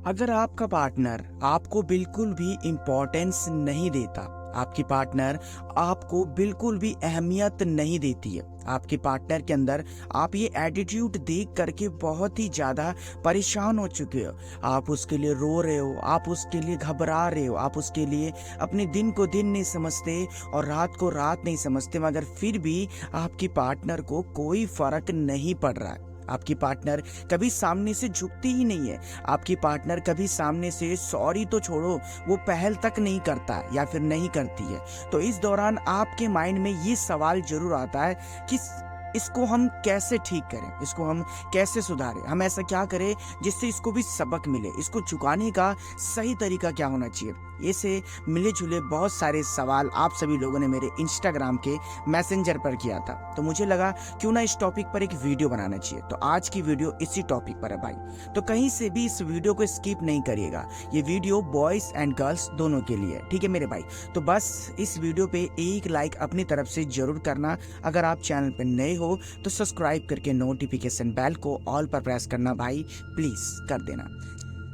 अगर आपका पार्टनर आपको बिल्कुल भी इम्पोर्टेंस नहीं देता, आपकी पार्टनर आपको बिल्कुल भी अहमियत नहीं देती है, आपके पार्टनर के अंदर आप ये एटीट्यूड देख करके बहुत ही ज़्यादा परेशान हो चुके हो, आप उसके लिए रो रहे हो, आप उसके लिए घबरा रहे हो, आप उसके लिए अपने दिन को दिन नहीं समझते और रात को रात नहीं समझते, मगर फिर भी आपकी पार्टनर को कोई फर्क नहीं पड़ रहा है। आपकी पार्टनर कभी सामने से झुकती ही नहीं है, आपकी पार्टनर कभी सामने से सॉरी तो छोड़ो, वो पहल तक नहीं करता या फिर नहीं करती है। तो इस दौरान आपके माइंड में ये सवाल जरूर आता है कि इसको हम कैसे ठीक करें, इसको हम कैसे सुधारें, हम ऐसा क्या करें जिससे इसको भी सबक मिले, इसको चुकाने का सही तरीका क्या होना चाहिए। ऐसे मिले जुले बहुत सारे सवाल आप सभी लोगों ने मेरे इंस्टाग्राम के मैसेंजर पर किया था, तो मुझे लगा क्यों ना इस टॉपिक पर एक वीडियो बनाना चाहिए। तो आज की वीडियो इसी टॉपिक पर है भाई, तो कहीं से भी इस वीडियो को स्किप नहीं करिएगा। ये वीडियो बॉयज एंड गर्ल्स दोनों के लिए, ठीक है मेरे भाई। तो बस इस वीडियो पे एक लाइक अपनी तरफ से जरूर करना। अगर आप चैनल पर नए हो तो सब्सक्राइब करके नोटिफिकेशन बेल को ऑल पर प्रेस करना भाई, प्लीज कर देना।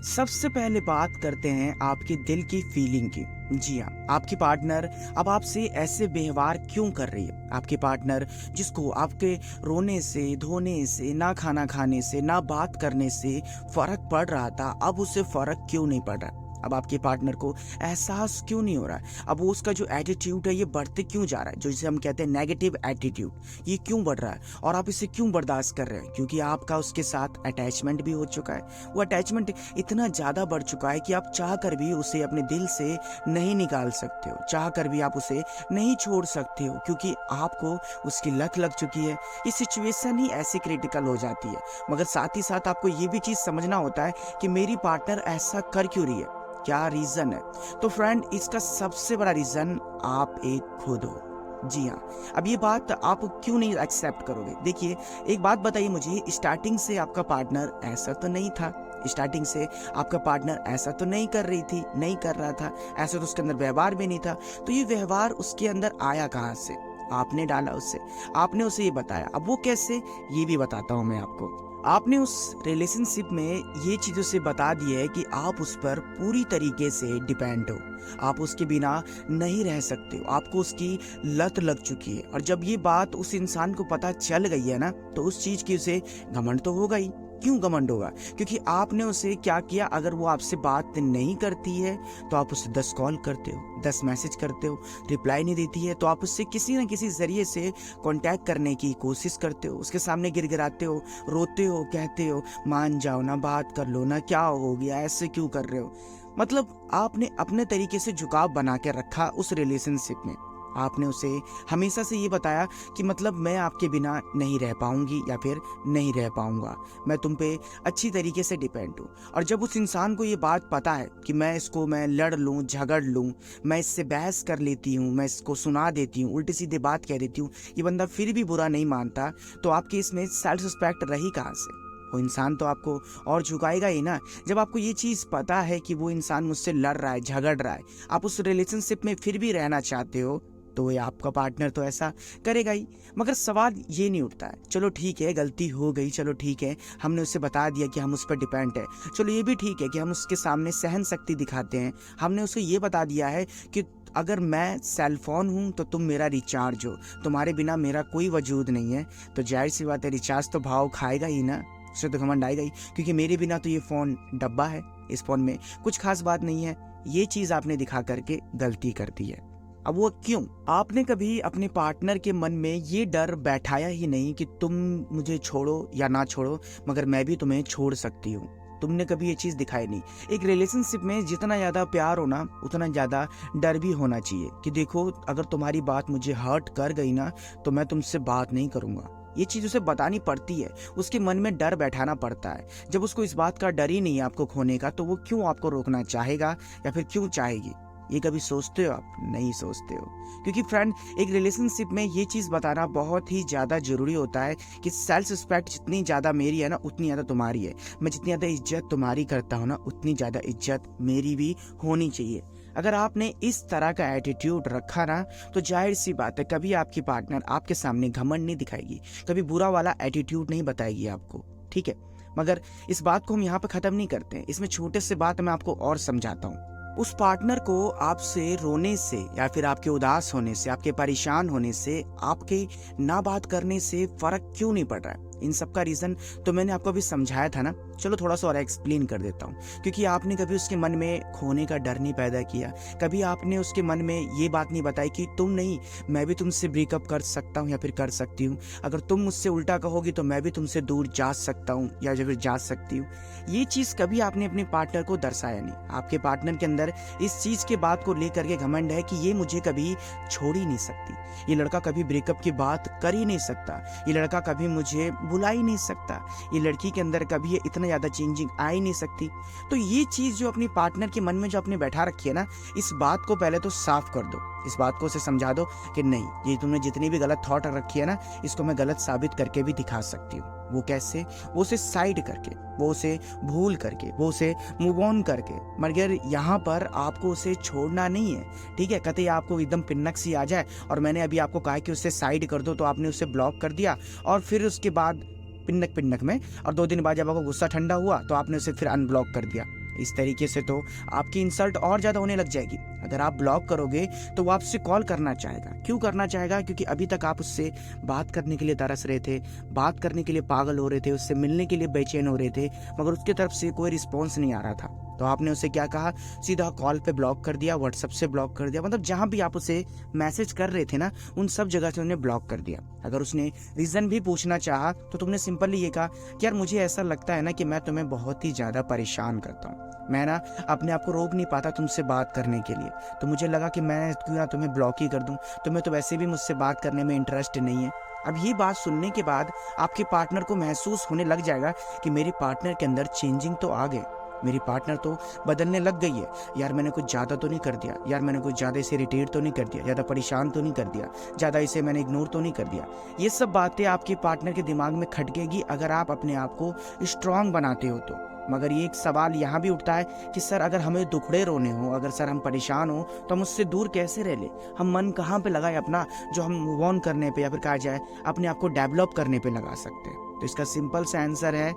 सबसे पहले बात करते हैं आपके दिल की फीलिंग की। जी हाँ, आपकी पार्टनर अब आपसे ऐसे व्यवहार क्यों कर रही है। आपके पार्टनर जिसको आपके रोने से, धोने से, ना खाना खाने से, ना बात करने से फर्क पड़ रहा था, अब उससे फर्क क्यों नहीं पड़ रहा। अब आपके पार्टनर को एहसास क्यों नहीं हो रहा है, अब वो उसका जो एटीट्यूड है ये बढ़ते क्यों जा रहा है, जो जिसे हम कहते हैं नेगेटिव एटीट्यूड, ये क्यों बढ़ रहा है और आप इसे क्यों बर्दाश्त कर रहे हैं। क्योंकि आपका उसके साथ अटैचमेंट भी हो चुका है। वो अटैचमेंट इतना ज़्यादा बढ़ चुका है कि आप चाह कर भी उसे अपने दिल से नहीं निकाल सकते हो, चाह कर भी आप उसे नहीं छोड़ सकते हो, क्योंकि आपको उसकी लत लग चुकी है। ये सिचुएशन ही ऐसी क्रिटिकल हो जाती है। मगर साथ ही साथ आपको ये भी चीज़ समझना होता है कि मेरी पार्टनर ऐसा कर क्यों रही है, क्या रीजन है। तो फ्रेंड, इसका सबसे बड़ा रीजन आप एक खुद हो। जी हाँ, अब ये बात आप क्यों नहीं एक्सेप्ट करोगे। देखिए, एक बात बताइए मुझे, स्टार्टिंग से आपका पार्टनर ऐसा तो नहीं था, स्टार्टिंग से आपका पार्टनर ऐसा तो नहीं कर रही थी, नहीं कर रहा था, ऐसा तो उसके अंदर व्यवहार भी नहीं था। तो ये व्यवहार उसके अंदर आया कहाँ से, आपने डाला उससे, आपने उसे ये बताया। अब वो कैसे, ये भी बताता हूँ मैं आपको। आपने उस रिलेशनशिप में ये चीज़ उसे बता दी है कि आप उस पर पूरी तरीके से डिपेंड हो, आप उसके बिना नहीं रह सकते हो, आपको उसकी लत लग चुकी है। और जब ये बात उस इंसान को पता चल गई है ना, तो उस चीज़ की उसे घमंड तो होगा ही। क्यों घमंड होगा, क्योंकि आपने उसे क्या किया। अगर वो आपसे बात नहीं करती है तो आप उसे 10 कॉल करते हो, 10 मैसेज करते हो, रिप्लाई नहीं देती है तो आप उससे किसी न किसी जरिए से कांटेक्ट करने की कोशिश करते हो, उसके सामने गिड़गिड़ाते हो, रोते हो, कहते हो मान जाओ ना, बात कर लो ना, क्या हो गया, ऐसे क्यों कर रहे हो। मतलब आपने अपने तरीके से झुकाव बना के रखा उस रिलेशनशिप में। आपने उसे हमेशा से ये बताया कि मतलब मैं आपके बिना नहीं रह पाऊंगी या फिर नहीं रह पाऊंगा, मैं तुम पे अच्छी तरीके से डिपेंड हूँ। और जब उस इंसान को ये बात पता है कि मैं लड़ लूँ, झगड़ लूँ, मैं इससे बहस कर लेती हूँ, मैं इसको सुना देती हूँ, उल्टी सीधे बात कह देती हूँ, ये बंदा फिर भी बुरा नहीं मानता, तो आपकी इसमें सेल्फ रिस्पेक्ट रही कहाँ से। वो इंसान तो आपको और झुकाएगा ही ना। जब आपको ये चीज़ पता है कि वो इंसान मुझसे लड़ रहा है, झगड़ रहा है, आप उस रिलेशनशिप में फिर भी रहना चाहते हो, तो ये आपका पार्टनर तो ऐसा करेगा ही। मगर सवाल ये नहीं उठता है, चलो ठीक है गलती हो गई, चलो ठीक है हमने उसे बता दिया कि हम उस पर डिपेंड है, चलो ये भी ठीक है कि हम उसके सामने सहन शक्ति दिखाते हैं, हमने उसे ये बता दिया है कि अगर मैं सेल फोन हूँ तो तुम मेरा रिचार्ज हो, तुम्हारे बिना मेरा कोई वजूद नहीं है। तो जाहिर सी बात है, रिचार्ज तो भाव खाएगा ही ना, उसे तो घमंड आएगा ही, क्योंकि मेरे बिना तो ये फ़ोन डब्बा है, इस फ़ोन में कुछ खास बात नहीं है। ये चीज़ आपने दिखा करके गलती कर दी है। अब वो क्यों, आपने कभी अपने पार्टनर के मन में ये डर बैठाया ही नहीं कि तुम मुझे छोड़ो या ना छोड़ो, मगर मैं भी तुम्हें छोड़ सकती हूँ। तुमने कभी ये चीज़ दिखाई नहीं। एक रिलेशनशिप में जितना ज़्यादा प्यार हो ना, उतना ज़्यादा डर भी होना चाहिए कि देखो अगर तुम्हारी बात मुझे हर्ट कर गई ना, तो मैं तुमसे बात नहीं करूँगा। ये चीज़ उसे बतानी पड़ती है, उसके मन में डर बैठाना पड़ता है। जब उसको इस बात का डर ही नहीं है आपको खोने का, तो वो क्यों आपको रोकना चाहेगा या फिर क्यों चाहेगी। ये कभी सोचते हो आप? नहीं सोचते हो। क्योंकि फ्रेंड, एक रिलेशनशिप में ये चीज़ बताना बहुत ही ज़्यादा ज़रूरी होता है कि सेल्फ रिस्पेक्ट जितनी ज़्यादा मेरी है ना, उतनी ज़्यादा तुम्हारी है। मैं जितनी ज़्यादा इज्जत तुम्हारी करता हूँ ना, उतनी ज़्यादा इज्जत मेरी भी होनी चाहिए। अगर आपने इस तरह का एटीट्यूड रखा ना, तो जाहिर सी बात है कभी आपकी पार्टनर आपके सामने घमंड नहीं दिखाएगी, कभी बुरा वाला एटीट्यूड नहीं बताएगी आपको, ठीक है। मगर इस बात को हम यहाँ पे ख़त्म नहीं करते हैं। इसमें छोटे से बात मैं आपको और समझाता हूँ। उस पार्टनर को आपसे रोने से या फिर आपके उदास होने से, आपके परेशान होने से, आपके ना बात करने से फ़र्क क्यों नहीं पड़ रहा है? इन सब का रीज़न तो मैंने आपको अभी समझाया था ना। चलो थोड़ा सा और एक्सप्लेन कर देता हूँ। क्योंकि आपने कभी उसके मन में खोने का डर नहीं पैदा किया, कभी आपने उसके मन में ये बात नहीं बताई कि तुम नहीं, मैं भी तुमसे ब्रेकअप कर सकता हूँ या फिर कर सकती हूँ, अगर तुम मुझसे उल्टा कहोगी तो मैं भी तुमसे दूर जा सकता हूँ या फिर जा सकती हूँ। ये चीज़ कभी आपने अपने पार्टनर को दर्शाया नहीं। आपके पार्टनर के अंदर इस चीज़ के बात को लेकर के घमंड है कि ये मुझे कभी छोड़ ही नहीं सकती, ये लड़का कभी ब्रेकअप की बात कर ही नहीं सकता, ये लड़का कभी मुझे बुला ही नहीं सकता, ये लड़की के अंदर कभी इतना ज़्यादा चेंजिंग आ ही नहीं सकती। तो ये चीज़ जो अपने पार्टनर के मन में जो आपने बैठा रखी है ना, इस बात को पहले तो साफ कर दो। इस बात को उसे समझा दो कि नहीं, ये तुमने जितनी भी गलत थॉट रखी है ना, इसको मैं गलत साबित करके भी दिखा सकती हूँ। वो कैसे? वो उसे साइड करके, वो उसे भूल करके, वो उसे मूव ऑन करके। मगर यहाँ पर आपको उसे छोड़ना नहीं है, ठीक है? कतई आपको एकदम पिन्नक सी आ जाए और मैंने अभी आपको कहा कि उसे साइड कर दो, तो आपने उसे ब्लॉक कर दिया और फिर उसके बाद पिन्नक में, और 2 दिन बाद जब आपको गुस्सा ठंडा हुआ तो आपने उसे फिर अनब्लॉक कर दिया। इस तरीके से तो आपकी इंसल्ट और ज़्यादा होने लग जाएगी। अगर आप ब्लॉक करोगे तो वो आपसे कॉल करना चाहेगा। क्यों करना चाहेगा? क्योंकि अभी तक आप उससे बात करने के लिए तरस रहे थे, बात करने के लिए पागल हो रहे थे, उससे मिलने के लिए बेचैन हो रहे थे, मगर उसकी तरफ से कोई रिस्पॉन्स नहीं आ रहा था। तो आपने उसे क्या कहा? सीधा कॉल पे ब्लॉक कर दिया, व्हाट्सएप से ब्लॉक कर दिया, मतलब जहाँ भी आप उसे मैसेज कर रहे थे ना, उन सब जगह से उन्हें ब्लॉक कर दिया। अगर उसने रीज़न भी पूछना चाहा तो तुमने सिंपली ये कहा कि यार मुझे ऐसा लगता है ना कि मैं तुम्हें बहुत ही ज़्यादा परेशान करता हूँ, मैं ना अपने आप को रोक नहीं पाता तुमसे बात करने के लिए, तो मुझे लगा कि मैं क्यों ना तुम्हें ब्लॉक ही कर दूं, तुम्हें तो वैसे भी मुझसे बात करने में इंटरेस्ट नहीं है। अब ये बात सुनने के बाद आपके पार्टनर को महसूस होने लग जाएगा कि मेरे पार्टनर के अंदर चेंजिंग तो आ गई, मेरी पार्टनर तो बदलने लग गई है। यार मैंने कुछ ज़्यादा तो नहीं कर दिया, यार मैंने कुछ ज़्यादा इसे इरिटेट तो नहीं कर दिया, ज़्यादा परेशान तो नहीं कर दिया, ज़्यादा इसे मैंने इग्नोर तो नहीं कर दिया। ये सब बातें आपके पार्टनर के दिमाग में खटकेगी अगर आप अपने आप को स्ट्रांग बनाते हो तो। मगर ये एक सवाल यहाँ भी उठता है कि सर अगर हमें दुखड़े रोने हो, अगर सर हम परेशान हो, तो हम उससे दूर कैसे रह ले? हम मन कहाँ पे लगाए अपना, जो हम मूव ऑन करने पे या फिर कहा जाए अपने आप को डेवलप करने पे लगा सकते हैं? तो इसका सिंपल सा आंसर है,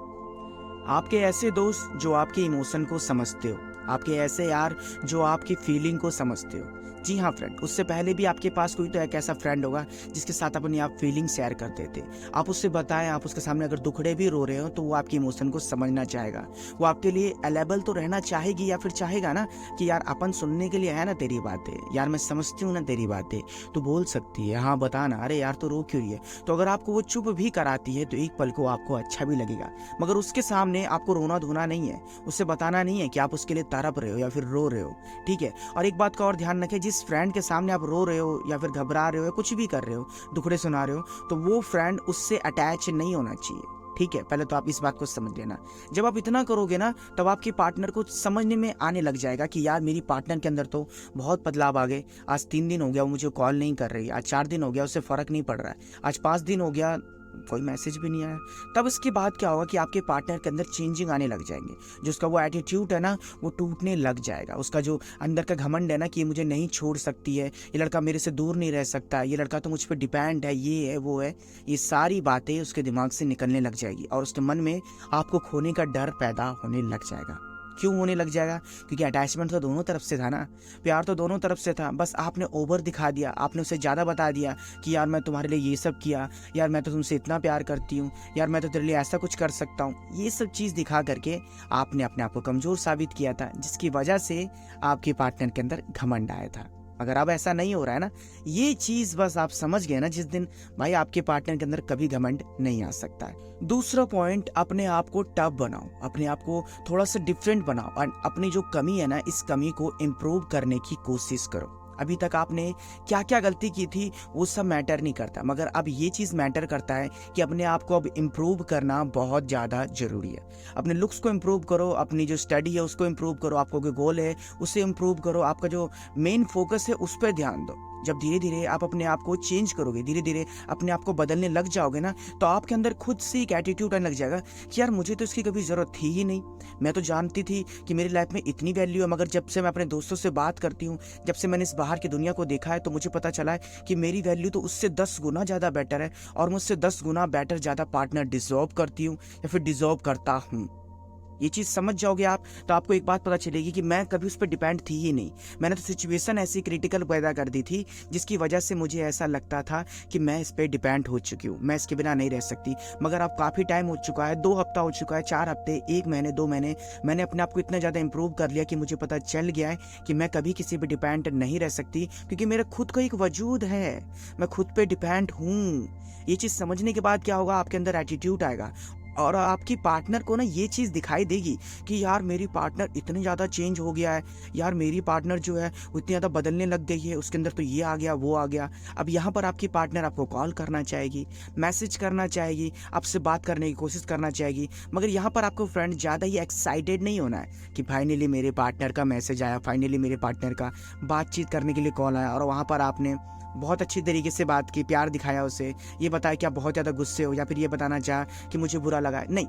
आपके ऐसे दोस्त जो आपके इमोशन को समझते हो, आपके ऐसे यार जो आपकी फीलिंग को समझते हो। जी हाँ फ्रेंड, उससे पहले भी आपके पास कोई तो एक ऐसा फ्रेंड होगा जिसके साथ अपनी आप फीलिंग शेयर करते थे। आप उससे बताएं, आप उसके सामने अगर दुखड़े भी रो रहे हो तो वो आपकी इमोशन को समझना चाहेगा, वो आपके लिए अवेलेबल तो रहना चाहेगी या फिर चाहेगा ना कि यार अपन सुनने के लिए है ना तेरी बातें, यार मैं समझती हूँ ना तेरी बातें, तो बोल सकती है, हाँ बताना, अरे यार तो रो क्यों रही है? तो अगर आपको वो चुप भी कराती है तो एक पल को आपको अच्छा भी लगेगा, मगर उसके सामने आपको रोना धोना नहीं है, उससे बताना नहीं है कि आप उसके लिए तड़प रहे हो या फिर रो रहे हो, ठीक है? और एक बात का और ध्यान रखें, जिस फ्रेंड के सामने आप रो रहे हो या फिर घबरा रहे हो या कुछ भी कर रहे हो, दुखड़े सुना रहे हो, तो वो फ्रेंड उससे अटैच नहीं होना चाहिए, ठीक है? पहले तो आप इस बात को समझ लेना। जब आप इतना करोगे ना, तब आपके पार्टनर को समझने में आने लग जाएगा कि यार मेरी पार्टनर के अंदर तो बहुत बदलाव आ गए। आज 3 दिन हो गया वो मुझे कॉल नहीं कर रही, आज 4 दिन हो गया उससे फ़र्क नहीं पड़ रहा है, आज 5 दिन हो गया कोई मैसेज भी नहीं आया। तब इसके बाद क्या होगा कि आपके पार्टनर के अंदर चेंजिंग आने लग जाएंगे, जो उसका वो एटीट्यूड है ना वो टूटने लग जाएगा, उसका जो अंदर का घमंड है ना कि ये मुझे नहीं छोड़ सकती है, ये लड़का मेरे से दूर नहीं रह सकता, ये लड़का तो मुझ पर डिपेंड है, ये है वो है, ये सारी बातें उसके दिमाग से निकलने लग जाएगी और उसके मन में आपको खोने का डर पैदा होने लग जाएगा। क्यों होने लग जाएगा? क्योंकि अटैचमेंट तो दोनों तरफ से था ना, प्यार तो दोनों तरफ से था, बस आपने ओवर दिखा दिया, आपने उसे ज़्यादा बता दिया कि यार मैं तुम्हारे लिए ये सब किया, यार मैं तो तुमसे इतना प्यार करती हूँ, यार मैं तो तेरे लिए ऐसा कुछ कर सकता हूँ। ये सब चीज़ दिखा करके आपने अपने आप को कमज़ोर साबित किया था, जिसकी वजह से आपके पार्टनर के अंदर घमंड आया था। अगर अब ऐसा नहीं हो रहा है ना, ये चीज बस आप समझ गए ना जिस दिन, भाई आपके पार्टनर के अंदर कभी घमंड नहीं आ सकता है। दूसरा पॉइंट, अपने आप को टफ बनाओ, अपने आप को थोड़ा सा डिफरेंट बनाओ और अपनी जो कमी है ना, इस कमी को इम्प्रूव करने की कोशिश करो। अभी तक आपने क्या क्या गलती की थी वो सब मैटर नहीं करता, मगर अब ये चीज़ मैटर करता है कि अपने आप को अब इम्प्रूव करना बहुत ज़्यादा ज़रूरी है। अपने लुक्स को इम्प्रूव करो, अपनी जो स्टडी है उसको इम्प्रूव करो, आपको कोई गोल है उसे इम्प्रूव करो, आपका जो मेन फोकस है उस पर ध्यान दो। जब धीरे धीरे आप अपने आप को चेंज करोगे, धीरे धीरे अपने आप को बदलने लग जाओगे ना, तो आपके अंदर खुद से एक एटीट्यूड आने लग जाएगा कि यार मुझे तो इसकी कभी ज़रूरत थी ही नहीं, मैं तो जानती थी कि मेरी लाइफ में इतनी वैल्यू है, मगर जब से मैं अपने दोस्तों से बात करती हूँ, जब से मैंने इस बाहर की दुनिया को देखा है तो मुझे पता चला है कि मेरी वैल्यू तो उससे 10 गुना ज़्यादा बेटर है और मुझसे 10 गुना बेटर ज़्यादा पार्टनर डिजर्व करती हूँ या फिर डिजर्व करता हूँ। ये चीज़ समझ जाओगे आप तो आपको एक बात पता चलेगी कि मैं कभी उस पर डिपेंड थी ही नहीं। मैंने तो सिचुएशन ऐसी क्रिटिकल पैदा कर दी थी जिसकी वजह से मुझे ऐसा लगता था कि मैं इस पर डिपेंड हो चुकी हूँ, मैं इसके बिना नहीं रह सकती। मगर अब काफ़ी टाइम हो चुका है, 2 हफ्ता हो चुका है, 4 हफ्ते, 1 महीने, 2 महीने, मैंने अपने आप को इतना ज़्यादा इंप्रूव कर लिया कि मुझे पता चल गया है कि मैं कभी किसी पर डिपेंड नहीं रह सकती, क्योंकि मेरा खुद का एक वजूद है, मैं खुद पे डिपेंड हूँ। ये चीज़ समझने के बाद क्या होगा, आपके अंदर एटीट्यूड आएगा और आपकी पार्टनर को ना ये चीज़ दिखाई देगी कि यार मेरी पार्टनर इतनी ज़्यादा चेंज हो गया है, यार मेरी पार्टनर जो है वो इतनी ज़्यादा बदलने लग गई है, उसके अंदर तो ये आ गया वो आ गया। अब यहाँ पर आपकी पार्टनर आपको कॉल करना चाहेगी, मैसेज करना चाहेगी, आपसे बात करने की कोशिश करना चाहेगी, मगर यहाँ पर आपको फ्रेंड ज़्यादा ही एक्साइटेड नहीं होना है कि फाइनली मेरे पार्टनर का मैसेज आया, फाइनली मेरे पार्टनर का बातचीत करने के लिए कॉल आया और वहाँ पर आपने बहुत अच्छी तरीके से बात की, प्यार दिखाया उसे, ये बताया कि आप बहुत ज़्यादा गुस्से हो या फिर ये बताना चाहा कि मुझे बुरा लगा है। नहीं,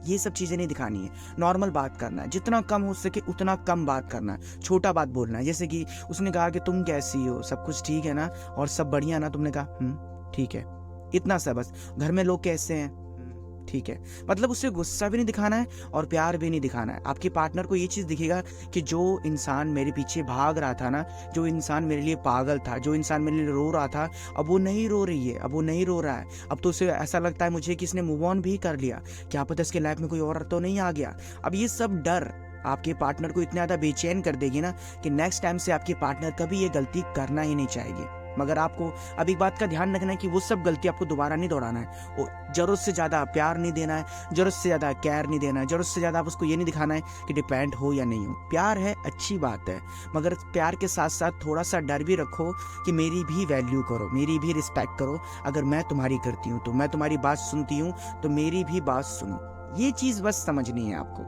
ये सब चीज़ें नहीं दिखानी है, नॉर्मल बात करना है, जितना कम हो सके उतना कम बात करना है, छोटा बात बोलना है। जैसे कि उसने कहा कि तुम कैसी हो, सब कुछ ठीक है ना और सब बढ़िया ना, तुमने कहा ठीक है, इतना सा बस। घर में लोग कैसे हैं, ठीक है। मतलब उससे गुस्सा भी नहीं दिखाना है और प्यार भी नहीं दिखाना है। आपके पार्टनर को ये चीज़ दिखेगा कि जो इंसान मेरे पीछे भाग रहा था ना, जो इंसान मेरे लिए पागल था, जो इंसान मेरे लिए रो रहा था, अब वो नहीं रो रही है, अब वो नहीं रो रहा है। अब तो उसे ऐसा लगता है मुझे कि इसने मूव ऑन भी कर लिया, क्या पता इसके लाइफ में कोई और तो नहीं आ गया। अब ये सब डर आपके पार्टनर को इतना ज़्यादा बेचैन कर देगी ना कि नेक्स्ट टाइम से आपके पार्टनर कभी ये गलती करना ही नहीं चाहेगी। मगर आपको अब एक बात का ध्यान रखना है कि वो सब गलती आपको दोबारा नहीं दोहराना है। जरूरत से ज़्यादा प्यार नहीं देना है, जरूरत से ज़्यादा केयर नहीं देना है, जरूरत से ज़्यादा आप उसको ये नहीं दिखाना है कि डिपेंड हो या नहीं हो। प्यार है, अच्छी बात है, मगर प्यार के साथ साथ थोड़ा सा डर भी रखो कि मेरी भी वैल्यू करो, मेरी भी रिस्पेक्ट करो। अगर मैं तुम्हारी करती हूँ तो मैं तुम्हारी बात सुनती हूँ तो मेरी भी बात सुनो। ये चीज़ बस समझनी है आपको।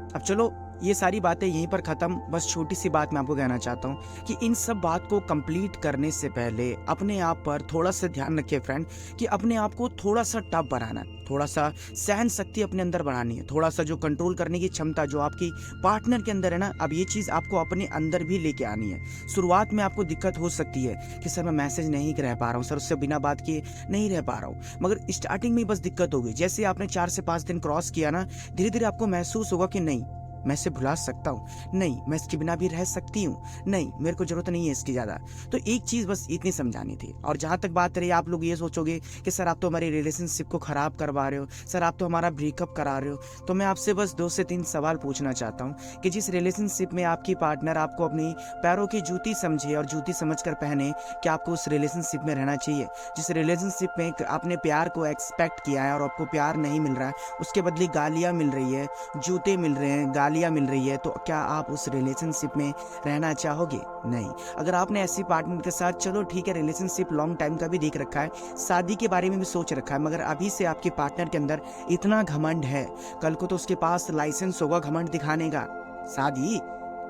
अब चलो ये सारी बातें यहीं पर ख़त्म। बस छोटी सी बात मैं आपको कहना चाहता हूँ कि इन सब बात को कंप्लीट करने से पहले अपने आप पर थोड़ा सा ध्यान रखिए फ्रेंड, कि अपने आप को थोड़ा सा टफ बनाना है, थोड़ा सा सहन शक्ति अपने अंदर बढ़ानी है, थोड़ा सा जो कंट्रोल करने की क्षमता जो आपकी पार्टनर के अंदर है ना, अब ये चीज़ आपको अपने अंदर भी लेके आनी है। शुरुआत में आपको दिक्कत हो सकती है कि सर मैं मैसेज नहीं रह पा रहा हूँ, सर उससे बिना बात किए नहीं रह पा रहा हूँ, मगर स्टार्टिंग में बस दिक्कत होगी। जैसे आपने 4 से 5 दिन क्रॉस किया ना, धीरे धीरे आपको महसूस होगा कि नहीं मैं इसे भुला सकता हूँ, नहीं मैं इसके बिना भी रह सकती हूँ, नहीं मेरे को जरूरत नहीं है इसकी ज़्यादा। तो एक चीज़ बस इतनी समझानी थी। और जहाँ तक बात रही, आप लोग ये सोचोगे कि सर आप तो हमारी रिलेशनशिप को ख़राब करवा रहे हो, सर आप तो हमारा ब्रेकअप करा रहे हो, तो मैं आपसे बस 2 से 3 सवाल पूछना चाहता हूँ कि जिस रिलेशनशिप में आपकी पार्टनर आपको अपनी पैरों की जूती समझे और जूती समझ कर पहने, क्या आपको उस रिलेशनशिप में रहना चाहिए? जिस रिलेशनशिप में आपने प्यार को एक्सपेक्ट किया है और आपको प्यार नहीं मिल रहा है, उसके बदले गालियाँ मिल रही है, जूते मिल रहे हैं, गालियाँ मिल रही है, तो क्या आप उस रिलेशनशिप में रहना चाहोगे? नहीं। अगर आपने ऐसी पार्टनर के साथ, चलो ठीक है, रिलेशनशिप लॉन्ग टाइम का भी देख रखा है, शादी के बारे में भी सोच रखा है, मगर अभी से आपके पार्टनर के अंदर इतना घमंड है, कल को तो उसके पास लाइसेंस होगा घमंड दिखाने का, शादी,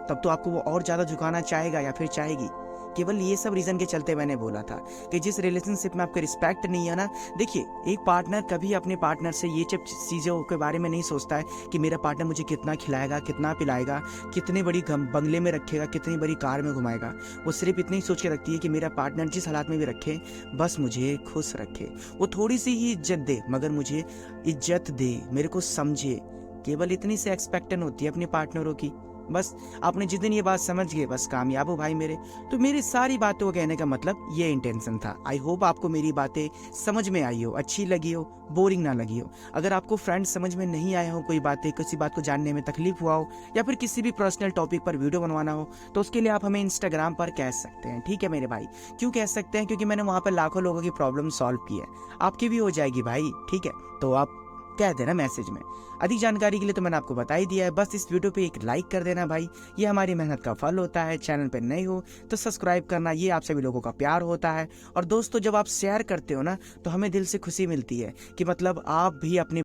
तब तो आपको वो और ज़्यादा झुकाना चाहेगा या फिर चाहेगी। केवल ये सब रीज़न के चलते मैंने बोला था कि जिस रिलेशनशिप में आपको रिस्पेक्ट नहीं है ना, देखिए एक पार्टनर कभी अपने पार्टनर से ये सब चीज़ों के बारे में नहीं सोचता है कि मेरा पार्टनर मुझे कितना खिलाएगा, कितना पिलाएगा, कितने बड़ी बंगले में रखेगा, कितनी बड़ी कार में घुमाएगा। वो सिर्फ इतनी सोच के रखती है कि मेरा पार्टनर जिस हालात में भी रखे, बस मुझे खुश रखे, वो थोड़ी सी ही इज्जत दे मगर मुझे इज्जत दे, मेरे को समझे। केवल इतनी से एक्सपेक्टेशन होती है अपने पार्टनरों की। बस आपने जिस दिन ये बात समझ गए, बस कामयाब हो भाई मेरे। तो मेरी सारी बातों को कहने का मतलब ये इंटेंशन था। आई होप आपको मेरी बातें समझ में आई हो, अच्छी लगी हो, बोरिंग ना लगी हो। अगर आपको फ्रेंड समझ में नहीं आया हो, कोई बातें, किसी बात को जानने में तकलीफ हुआ हो, या फिर किसी भी पर्सनल टॉपिक पर वीडियो बनवाना हो, तो उसके लिए आप हमें इंस्टाग्राम पर कह सकते हैं, ठीक है मेरे भाई। क्यों कह सकते हैं? क्योंकि मैंने वहाँ पर लाखों लोगों की प्रॉब्लम सॉल्व की है, आपकी भी हो जाएगी भाई, ठीक है। तो आप कह देना मैसेज में। अधिक जानकारी के लिए तो मैंने आपको बता ही दिया है, बस इस वीडियो पे एक लाइक कर देना भाई, ये हमारी मेहनत का फल होता है। चैनल पे नए हो तो सब्सक्राइब करना, ये आप सभी लोगों का प्यार होता है। और दोस्तों जब आप शेयर करते हो ना, तो हमें दिल से खुशी मिलती है कि मतलब आप भी अपने